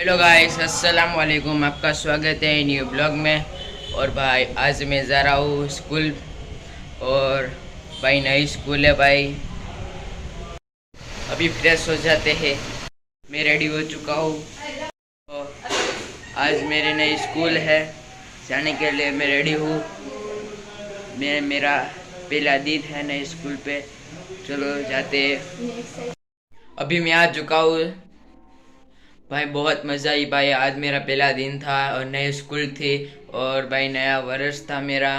Hello guys, अस्सलाम वालेकुम। आपका स्वागत है न्यू ब्लॉग में। और भाई आज मैं जा रहा हूँ स्कूल। और भाई नई स्कूल है भाई। अभी फ्रेश हो जाते हैं। मैं रेडी हो चुका हूँ। और आज मेरे नई स्कूल है, जाने के लिए मैं रेडी हूँ। मेरा पहला दिन है नए स्कूल पे। चलो जाते हैं। अभी मैं आ चुका हूँ भाई। बहुत मज़ा आई भाई। आज मेरा पहला दिन था और नई स्कूल थी और भाई नया वर्ष था मेरा।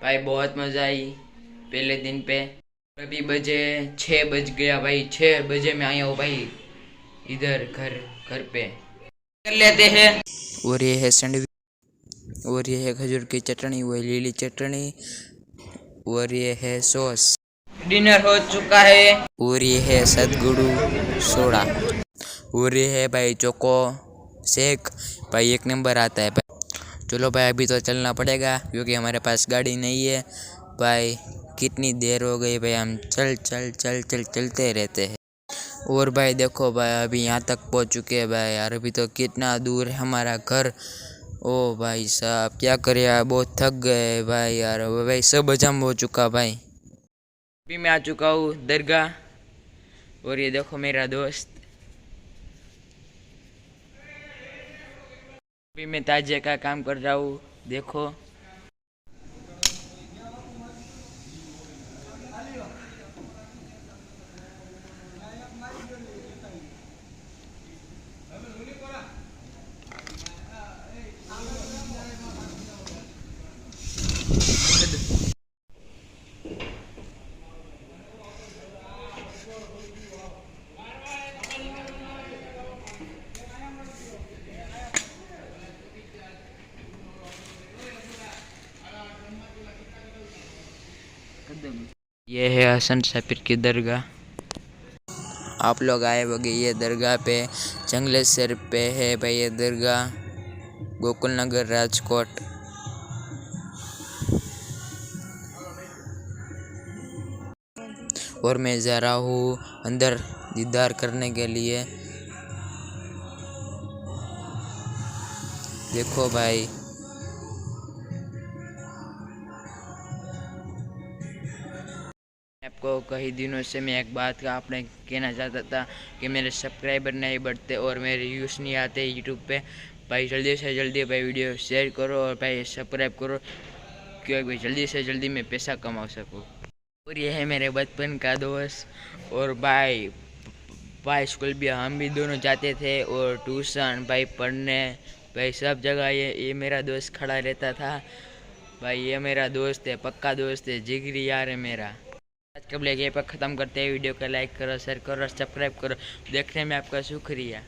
भाई बहुत मज़ा आई पहले दिन पे। अभी बजे 6 बज गया भाई। 6 बजे मैं आया हूँ भाई इधर घर घर पे। कर लेते हैं। और ये है सैंडविच, और ये है खजूर की चटनी, वो है लीली चटनी, और ये है सॉस। डिनर हो चुका है। और ये है सदगुरु सोडा, और ये है भाई चोको शेक। भाई एक नंबर आता है भाई। चलो भाई अभी तो चलना पड़ेगा क्योंकि हमारे पास गाड़ी नहीं है भाई। कितनी देर हो गई भाई, हम चल चल चल चल चलते रहते हैं। और भाई देखो भाई अभी यहाँ तक पहुँच चुके हैं भाई यार। अभी तो कितना दूर है हमारा घर। ओ भाई साहब क्या करे यार, बहुत थक गए भाई यार। भाई सब हजम हो चुका भाई। अभी मैं आ चुका हूँ दरगाह। और ये देखो मेरा दोस्त। अभी मैं ताजिया का काम कर रहा हूँ, देखो। ये है हसन साबिर की दरगाह। आप लोग आए होंगे ये दरगाह पे। जंगलेश्वर पे है भाई ये दरगाह, गोकुल नगर राजकोट। और मैं जा रहा हूँ अंदर दीदार करने के लिए। देखो भाई आपको कई दिनों से मैं एक बात का आपने कहना चाहता था कि मेरे सब्सक्राइबर नहीं बढ़ते और मेरे व्यूज़ नहीं आते यूट्यूब पे। भाई जल्दी से जल्दी भाई वीडियो शेयर करो और भाई सब्सक्राइब करो, क्योंकि भाई जल्दी से जल्दी मैं पैसा कमा सकूँ। और ये है मेरे बचपन का दोस्त। और भाई भाई स्कूल भी हम भी दोनों जाते थे, और ट्यूशन भाई पढ़ने भाई सब जगह ये मेरा दोस्त खड़ा रहता था भाई। ये मेरा दोस्त है, पक्का दोस्त है, जिगरी यार है मेरा। आज के ब्लॉग यहीं पर ख़त्म करते हैं। वीडियो को लाइक करो, शेयर करो, सब्सक्राइब करो। देखने में आपका शुक्रिया।